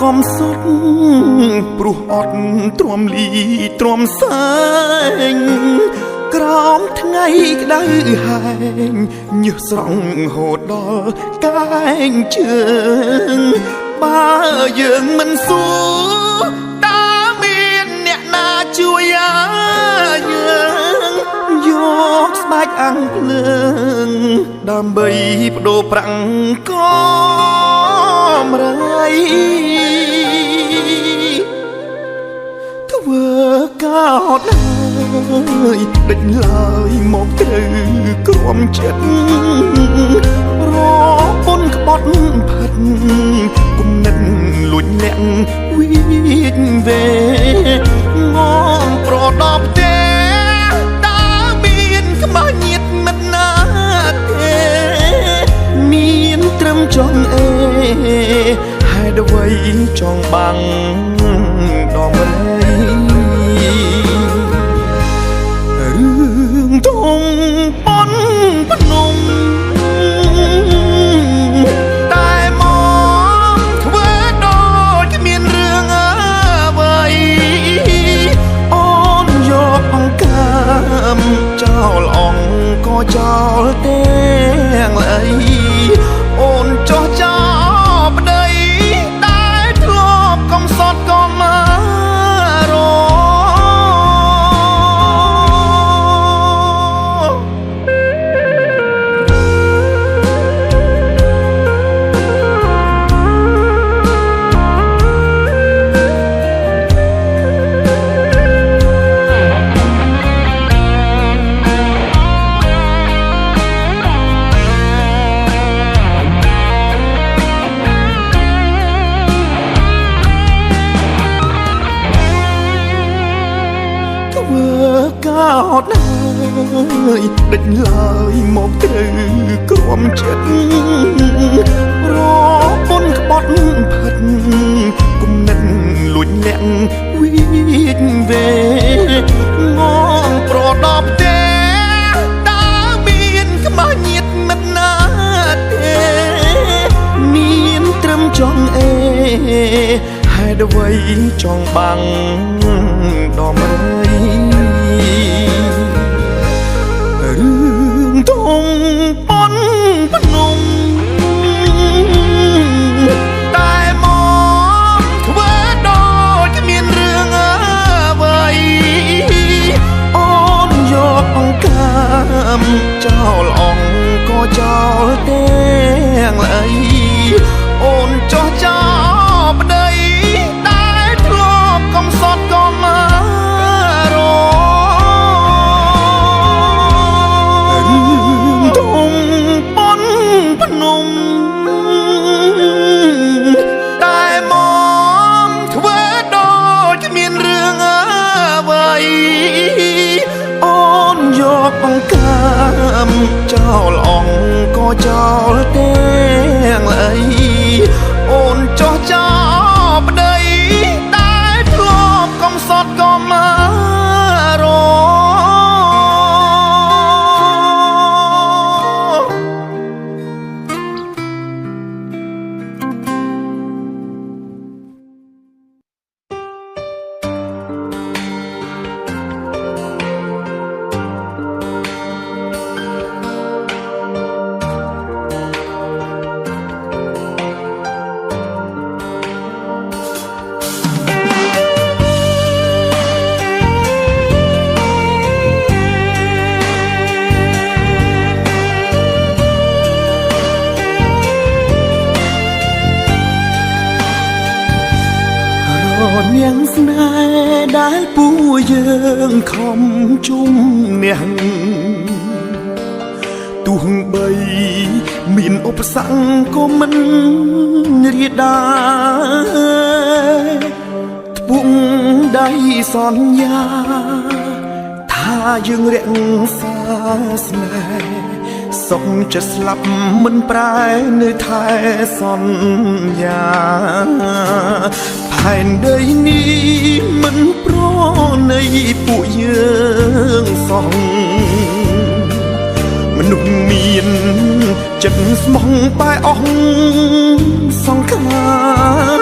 កំសុតព្រោះអត់ទ្រាំលីទ្រាំសែងក្រោមថ្ងៃក្តៅហែងញើសស្រង់ហូតដល់កែងជើងបើយើងមិនសួរតើមានអ្នកណាជួយយើងយកស្បែកអាំងភ្លើងដើម្បីបដូរប្រាំងកំរៃធ្វើកោតហើយដេញឡើយមកត្រូវក្រំចិត្តរពុនក្បត់ផិតគុំនិតលួចលាក់វិចវេងងប្រដប់ទេតើមានខ្មោចញាតមិត្តណាទេមានត្រឹមចង់អេហេតុអ្វីចង់បាំងដំរីរឿងធំប៉ុនភ្នំតែមកធ្វើដូចគ្មានរឿងអ្វីអូនយកអង្កាមចោលអង្គក៏ចោលទាំងអីអូនចោះចោលប្តីតែធ្លាប់កំសត់ក៏មករកោតហើយដេញឡើយមកត្រូវក្រំចិត្តរពុនក្បត់ផិតគុំនិតលួចលាក់វិចវេងងប្រដប់ទេតើមានខ្មោចញាតមិត្តណាទេមានត្រឹមចង់អេហេតុអ្វីចង់បាំងដំរីរឿងធំប៉ុនភ្នំតែមកធ្វើដូចគ្មានរឿងអ្វីអូនយកអង្កាមចោលអង្គក៏ចោលទាំងអីអូនចោះចោលប្តីតែធ្លាប់កំសត់ក៏មករភ្នំតែមកធ្វើដូចគ្មានរឿងអ្វីអូនយកអង្កាមចោលអង្គក៏ចោលទាំងអីអូនចោះចោលប្តីតែធ្លាប់កំសត់ក៏មករនាងស្នេហ៍ដែលពូយើងខំជុំនេះទោះបីមានឧបសគ្គក៏មិនរាដាត្បូងដៃសន្យាថាយើងរក្សាស្នេហ៍សុខចិត្តស្លាប់មិនប្រែនៅថែសន្យាផែនដីនេះមិនប្រណីពួកយើងសោះមនុស្សមានចិត្តស្មោះបែអស់សង្ខារ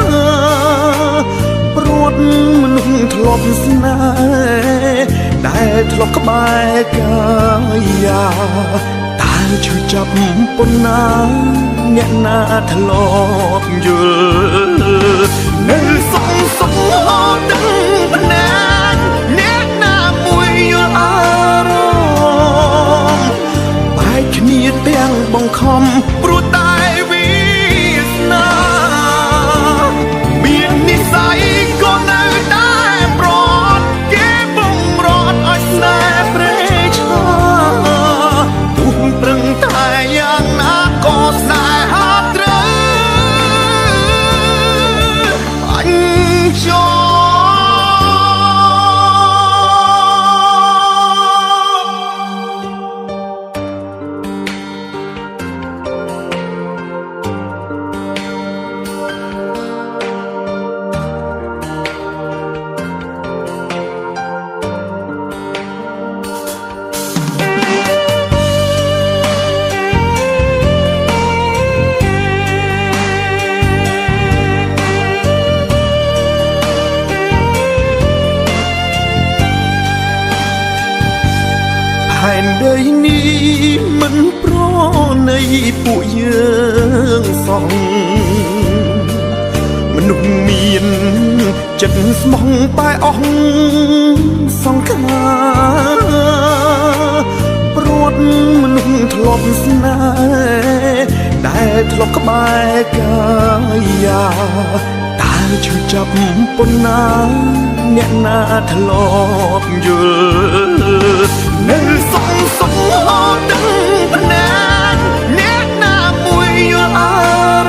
ធ្លាប់ក្បែរកាយាតើជួយចាប់ប៉ុណ្ណាអ្នកណាធ្លាប់យល់នៅសងហត់ដឹងប៉ុណ្ណាអ្នកណាមួយយល់អារម្មណ៍បែកគ្នាទាំងបង្ខំព្រោះតែវាសនាមាននិស្ស័យក៏នៅតែប្រត់គេបំរត់ឲ្យស្នេហ៍ព្រៃឈើពុះប្រឹងតែយ៉ាងណាក៏ស្នេហាត្រូវអញចោហេតុដីនេះមិនប្រនៃពួកយើងសងមនុស្សមានចិត្តស្មោះបែអស់សង្ខាព្រួតមនុស្សធ្លាប់ស្នេហ៍ដែលធ្លាប់ក្បែរកាយាតើជួយចាប់ប៉ុណ្ណាអ្នកណាធ្លាប់យល់នៅសងហត់ដឹងប៉ុណ្ណាអ្នកណាមួយយល់អា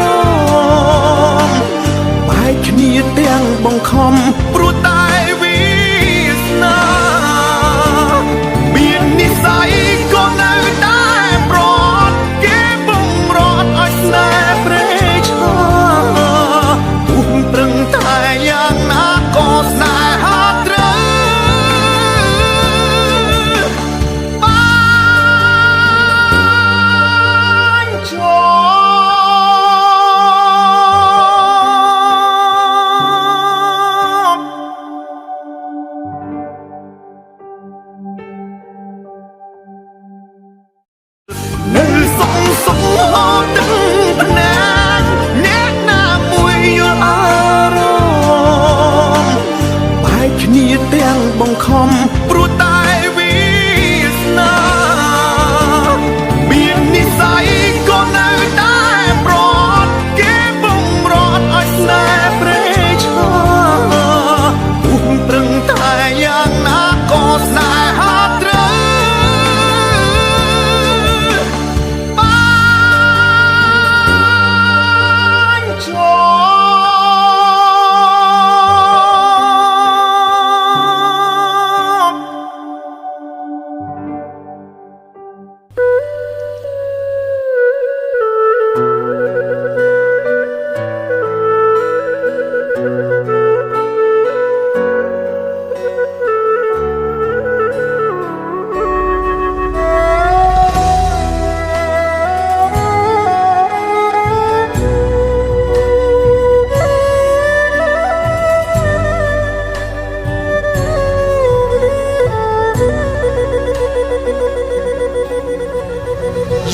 រម្មណ៍បែកគ្នាទាំងបង្ខំព្រោះតែវាសនាមាននិស្ស័យក៏នៅតែប្រត់គេបំរត់ឲ្យស្នេហ៍ព្រៃឈើពុះប្រឹងតែយ៉ាងណាក៏ស្នេហាត្រូវនៅសងហត់ដឹងប៉ុណ្ណាអ្នកណាមួយយល់អារម្មណ៍បែកគ្នាទាំងបង្ខំព្រោះតែវាសនាមាននិស្ស័យក៏នៅតែប្រត់គេបំរត់ឲ្យស្នេហ៍ព្រៃឈើពុះប្រឹងតែយ៉ាងណាក៏ស្នេហាត្រូវ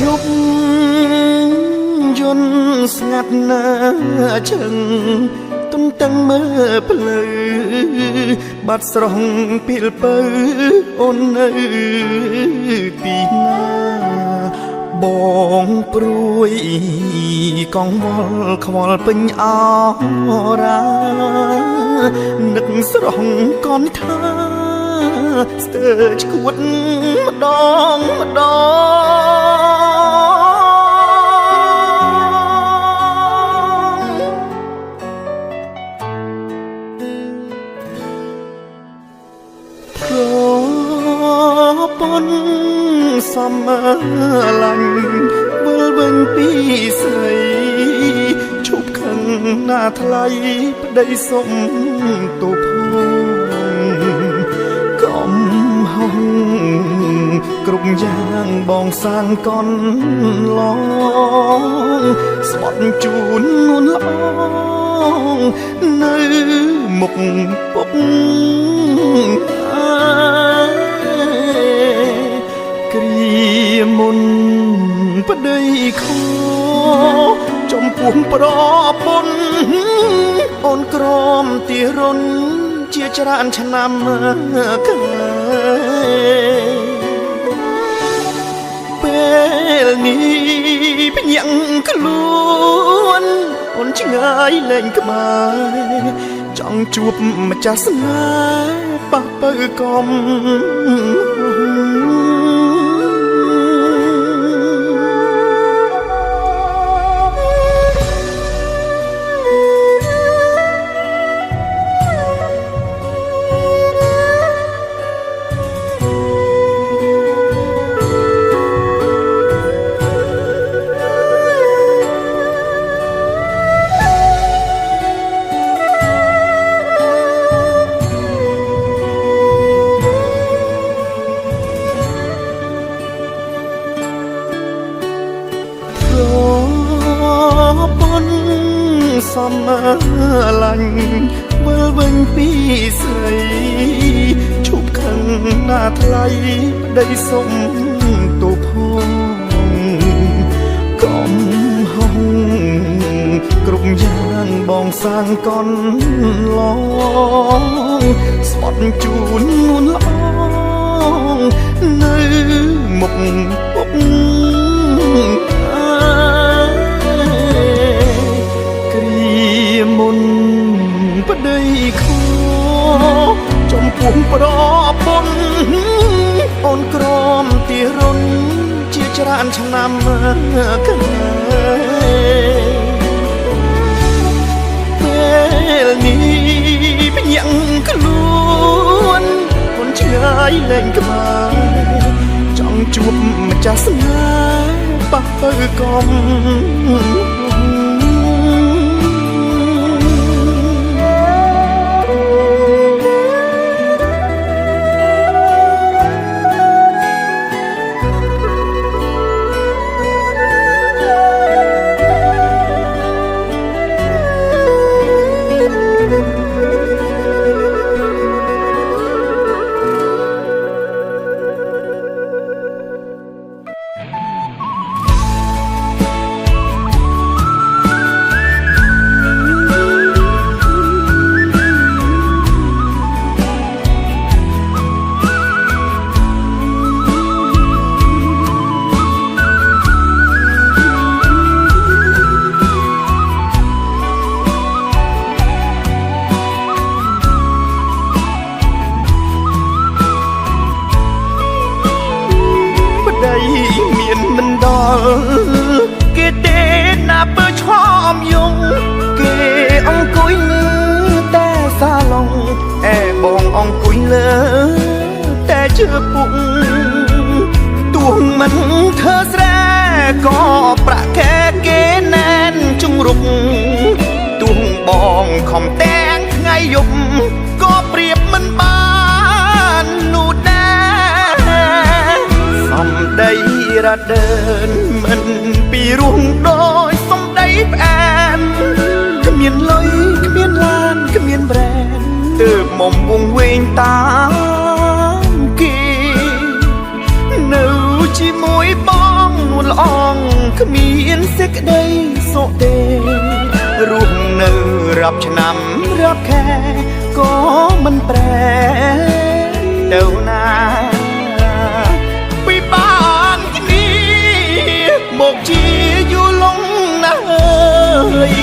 យប់យន្តស្ងាត់ណាស់ជឹងទុំតឹងមើលភ្លឺបាត់ស្រស់ពីលពៅអូននៅទីណាបងព្រួយកងវល់ខ្វល់ពេញអរានឹកស្រស់កនថាស្ទើរឈួតម្ដងម្ដងប្រពន្ធសំឡាញ់វិលវិញពីស្រីឈប់ខឹងណាថ្លៃប្តីសុំទូផងកំហុងគ្រប់យ៉ាងបងសានកនឡងស្បត់ជូននួនល្អនៅមុខពុក ប្តីខចំពោះប្រពន្ធអូនក្រមទារុនជាច្រើនឆ្នាំក្រោយពេលនេះភ្ញាក់ខ្លួនអូនឆ្ងាយលែងក្បែរចង់ជួបម្ចាស់ស្នេហ៍ប៉ះបើកំសំឡាញ់វិលវិញពីស្រីឈប់ខឹងណាថ្លៃប្តីសុំទូផងកុំហងគ្រប់យ៉ាងបងសាងកនឡងស្បត់ជូននួនល្អនៅមុខពុកមុនប្តីខចំពោះប្រពន្ធអូនក្រមទារុនជាច្រើនឆ្នាំក្រោយពេលនេះភ្ញាក់ខ្លួនអូនឆ្ងាយលែងក្បែរចង់ជួបម្ចាស់ស្នេហ៍ប៉ះបើកំមានមិនដល់គេទេណាពើឈោមយងគេអង្គុយលើតែសាឡុងអែបងអង្គុយលើតែជើពុកទួងមិនធ្វើស្រែក៏ប្រាក់ខែគេណែនជង្រុកទួងបងខំទាំងថ្ងៃយប់ក៏ប្រៀបមិនបាននោះដែរសំដីរដើនមិនពីរួងដោយសំដីផ្អែមគ្មានលុយគ្មានឡានគ្មានប្រែនទើបមុំវងវែងតាមគេនៅជាមួយបងនួនល្អងគ្មានសេចក្តីសុខទេរស់នៅរាប់ឆ្នាំរាប់ខែក៏មិនប្រែទៅណាមកជាយូរលងណាស់ហើយ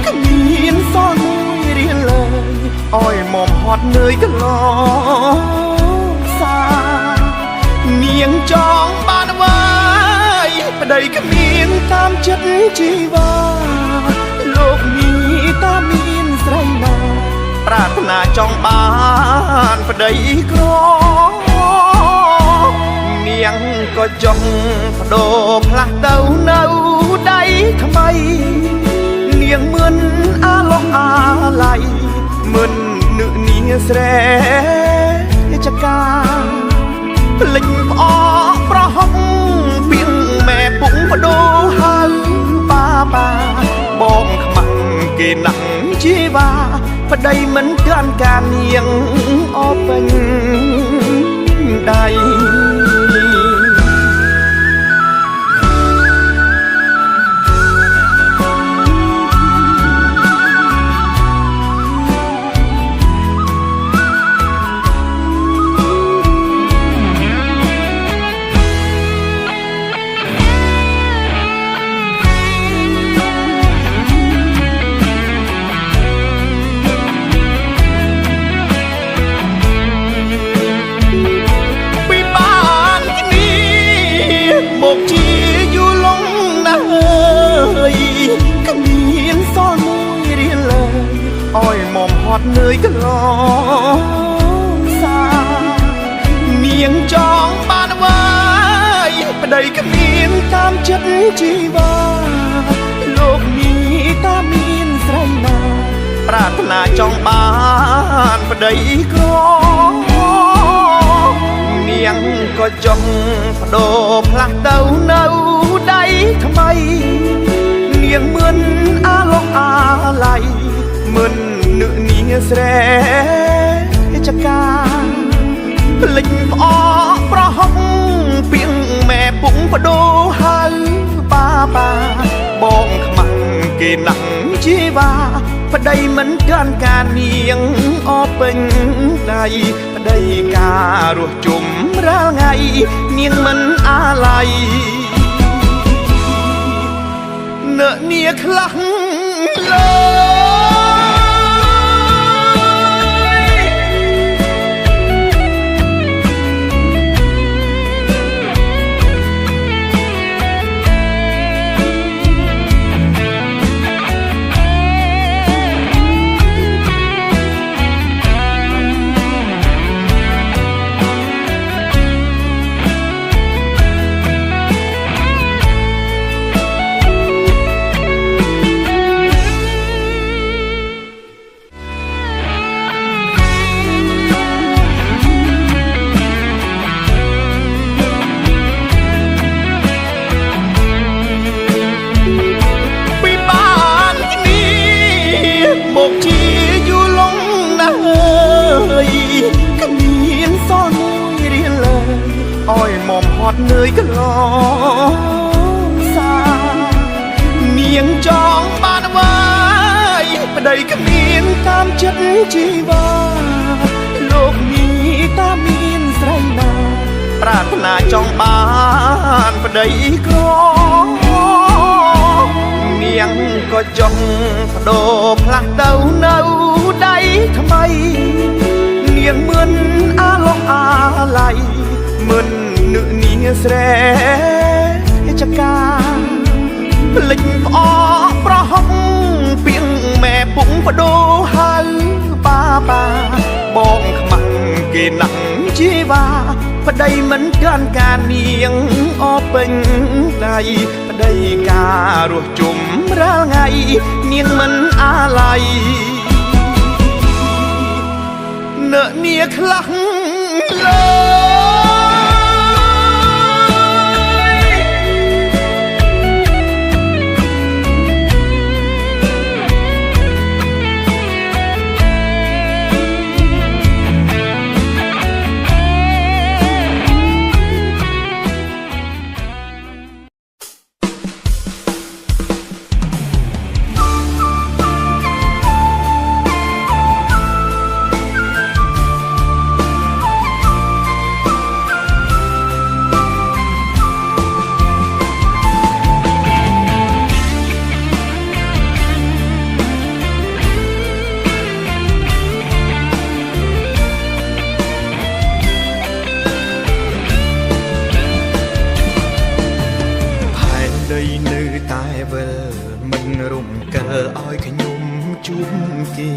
គ្មានសល់មួយរៀនឡើយអោយមុំហត់នឿយកន្លងសានាងចង់បានអ្វីប្តីគ្មានតាមចិត្តជីវ៉ាលោកនេះតាមមានស្រីណាប្រាថ្នាចង់បានប្តីក្រនាងក៏ចង់បដូរផ្លាស់ទៅនៅដៃថ្មីនាងមិនអាឡោះអាឡៃមិននឹកនាស្រែចកាភ្លេចផ្អកប្រហុកពីងម៉ែពុកបដូរហើយប៉ាបងខ្មាំងគេណាក់ជីវ៉ាប្តីមិនទាន់ការនាងអពេញដៃ ត់នឿយកន្លងសានាងចង់បានអ្វីប្តីគ្មានតាមចិត្តជីវាលោកនេះតាមានស្រីណាប្រាថ្នាចង់បានប្តីក្រនាងក៏ចង់បដូរផ្លាស់ទៅនៅដៃថ្មីនាងមិនអាឡោះអាឡៃមិននឹកនាងស្រែចកាភ្លេចផ្អកប្រហុកពីងម៉ែពុកបដូរហៅបាបងខ្មាំងគេណាំងជីវាប្តីមិនកានការនាងអពេញដៃប្តីការរស់ជុំរាល់ថ្ងៃនាងមិនអាឡ័យនើនាខ្លះលើមកជាយូរលងណាស់ហើយគ្មានសល់មួយរៀនឡើយអោយមុំហត់នឿយកន្លងសានាងចង់បានអ្វីប្តីគ្មានតាមចិត្តជីវាលោកនេះតាមានស្រីណាប្រាថ្នាចង់បានប្តីក្រនាងក៏ចង់បដូរផ្លាស់ទៅនៅដៃថ្មីនាងមិនអាឡោះអាឡៃមិននឹកនាងស្រែចកាភ្លេចផ្អកប្រហុកពីងម៉ែពុកបដូរហៅបាបងខ្មាំងគេណាំងជីវាប្តីមិនកានការនាងអពេញដៃប្តីការរស់ជុំរាល់ថ្ងៃនាងមិនអាឡ័យនើនាខ្លះលើនៅតែវិលមិនរំកិលឲ្យខ្ញុំជួបគេ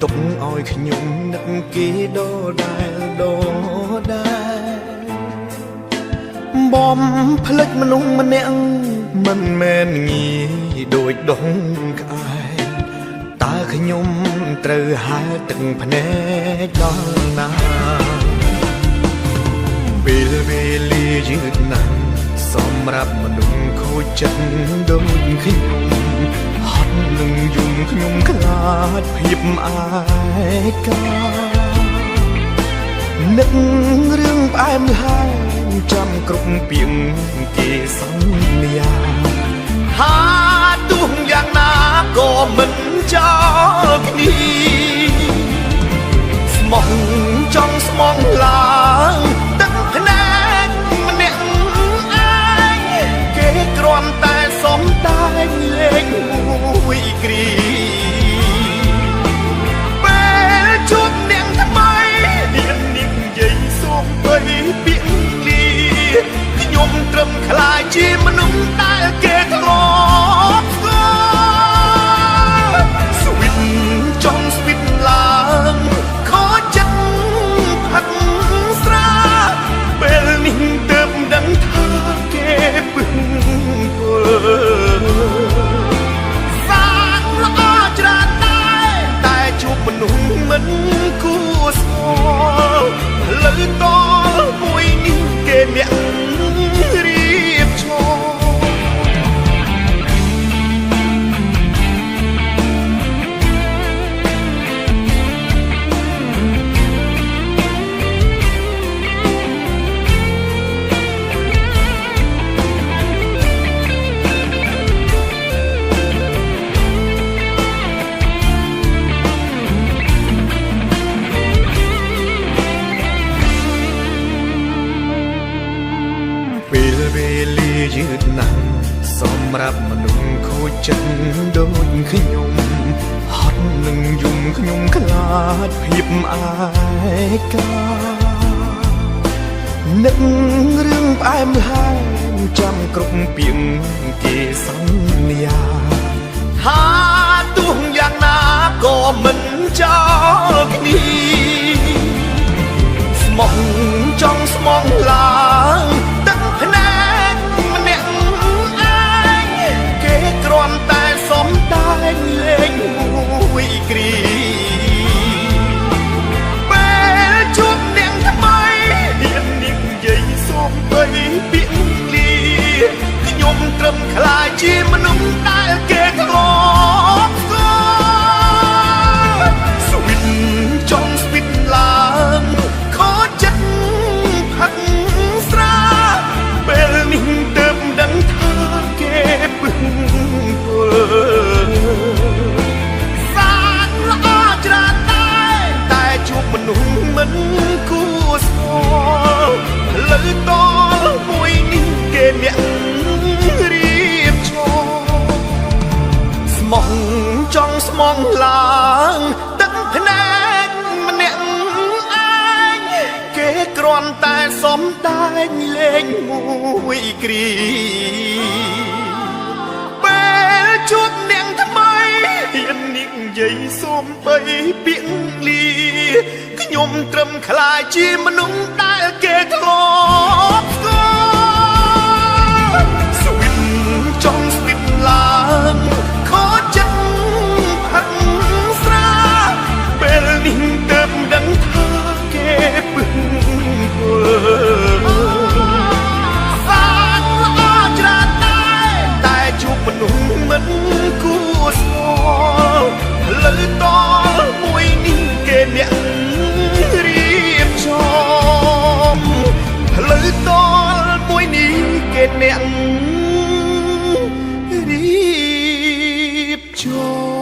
ទុកឲ្យខ្ញុំនឹកគេដដែលបំភ្លេចមនុស្សម្នាក់មិនមែនងាយដូចដងក្អែកតើខ្ញុំត្រូវហើទឹកភ្នែកដល់ណាពេលវេលាយឺតណាស់សម្រាប់មនុស្សខូចចិត្តដូចខ្ញុំហត់នឹងយំខ្ញុំខ្លាចភាពអាយកានឹករឿងផ្អែមល្ហែមចាំគ្រប់ពាក្យគេសន្យាថាទោះយ៉ាងណាក៏មិនចោលគ្នាស្មោះចង់ស្មងឡើងទឹកភ្នែកម្នាក់គេគ្រាន់តែសុំតែលេខមួយគ្រីពេលជួបនាងថ្មីនាងនិយាយសូមបីពាក្យលាខ្ញុំត្រឹមខ្លាចជាមនុស្សដែលគេធ្លាប់ស្គាល់ស្វីតចង់ស្វីតឡ សម្រាប់មនុស្សខូចចិត្តដូចខ្ញុំហត់នឹងយំខ្ញុំខ្លាចភាពឯកានឹករឿងផ្អែមល្ហែមចាំគ្រប់ពាក្យគេសន្យាថាទោះយ៉ាងណាក៏មិនចោលគ្នាស្មោះចង់ស្មោះឡើងទឹកភ្នែកម្នាក់ឯងគេគ្រាន់តែសុំតែលេងមួយគ្រាពេលជួបអ្នកថ្មីហ៊ាននិយាយសូមបីពាក្យលាខ្ញុំត្រឹមខ្លាចជាមនុស្សដែលគេធ្លាប់ស្គាល់ស្វិតចង់ស្វិតឡើងខូចចិត្តផឹកស្រាពេលនេះទើបដឹងថាគេពឹងពុលសានល្អច្រើនតែជួបមនុស្សមិនគួរស្គាល់ផ្លូវតមួយនេះគេអ្នករៀបចំស្មោះចង់ស្មងឡើងទឹកភ្នែកម្នាក់ឯងគេគ្រាន់តែសុំតែលេងមួយគ្រាពេលជួបអ្នកថ្មីហ៊ាននិយាយសូមបីពាក្យលាខ្ញុំត្រឹមខ្លាចជាមនុស្សដែលគេធ្លាប់ស្គាល់ស្វិតចង់ស្វិតឡើងខូចចិត្តផឹកស្រាពេលនេះទើបដឹងថាគេពឹងពុលសានល្អច្រើនតែជួបមនុស្សមិនគួរស្គាល់ផ្លូវតមួយនេះគេអ្នករៀបចំផ្លូវតមួយនេះគេអ្នករៀបចំ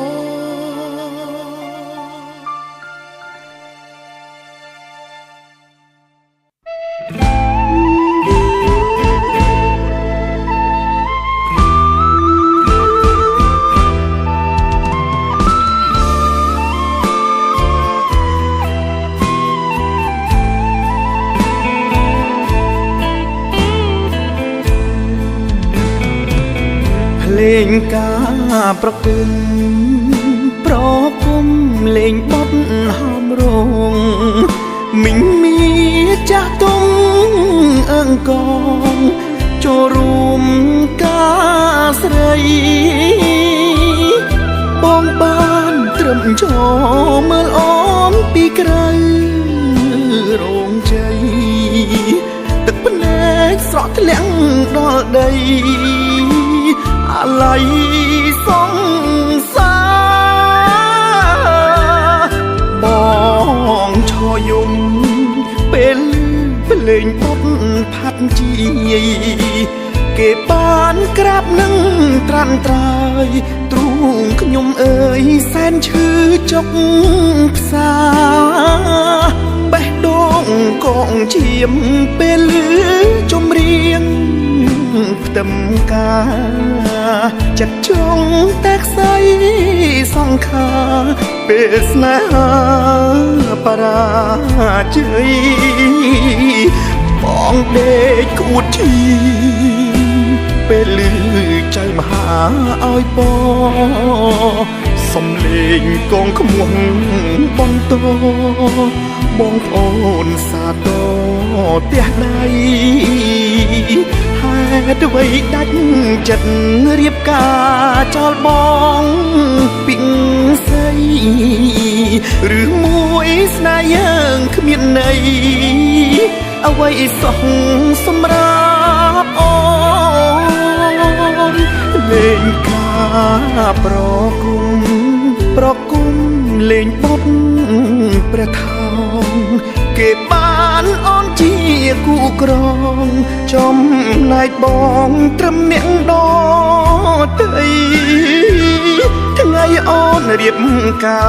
លេងការប្រគំប្រគំលេងបត់ហមរងមិញមីចាស់ទុំអង្គងចូលរួមការស្រីបងបានត្រឹមចោមើលអូនពីក្រៅរោងជ័យទឹកភ្នែកស្រក់ធ្លាក់ដល់ដីអាឡ័យសង្សារបងឈរយំពេលភ្លេងបុតផាត់ជាយគេបានក្រាបនឹងត្រាន់ត្រើយទ្រូងខ្ញុំអើយសែនឈឺចុកផ្សាបេះដូងកងឈាមពេលលឺចម្រៀងផ្ទឹមការចិត្តចង់តែខ្សែសង្ខារពេលស្នេហាបរាជ័យបងដេកក្អួតឈីពេលលឺចៅមហាឲ្យបសំលេងកងខ្មួងបន្តបងប្អូនសាទរផ្ទះដៃហេតុអ្វីដាច់ចិត្តរៀបការចោលបងពីងស្អីឬមួយស្នេហ៍យើងគ្មានន័យអ្វីសោះសម្រាប់អូនលេងការប្រគុំលេងបុតព្រះថោងគេបានអូនជាគូក្រងចំណែកបងត្រឹមអ្នកដទៃថ្ងៃអូនរៀបកា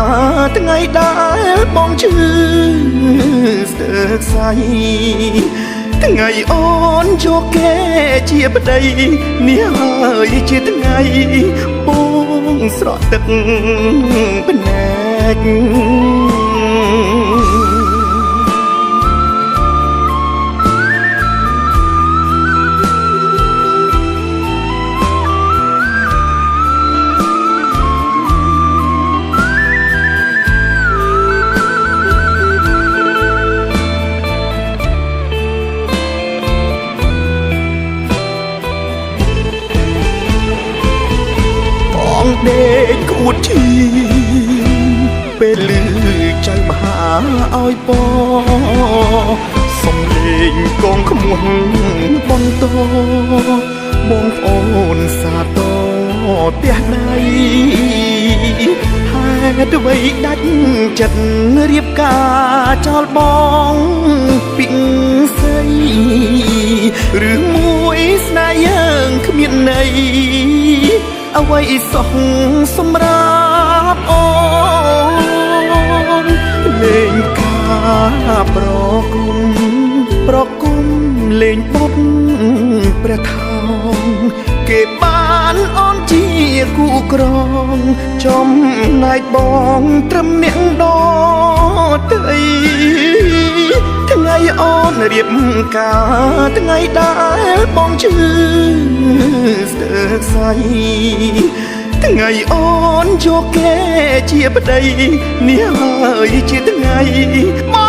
រថ្ងៃដែលបងឈឺស្ទើរខ្សែថ្ងៃអូនយកគេជាប្តីនេះហើយជាថ្ងៃ ថ្ងៃបងស្រក់ទឹកភ្នែកដេកក្អួតឈីពេលលឺចៅមហាឲ្យពសំលេងកងក្មួយបន្តបងប្អូនសាទរផ្ទះដៃហេតុអ្វីដាច់ចិត្តរៀបការចោលបងពីងស្រីឬមួយស្នេហ៍យើងគ្មានន័យអ្វីសោះសម្រាប់អូនលេងការប្រគុំលេងបុកព្រះថោងគេបានអូនជាគូក្រងចំណែកបងត្រឹមអ្នកដទៃថ្ងៃអូនរៀបការថ្ងៃដែលបងឈឺស្ទើរស្័យថ្ងៃអូនយកគេជាប្តីនេះហើយជាថ្ងៃបង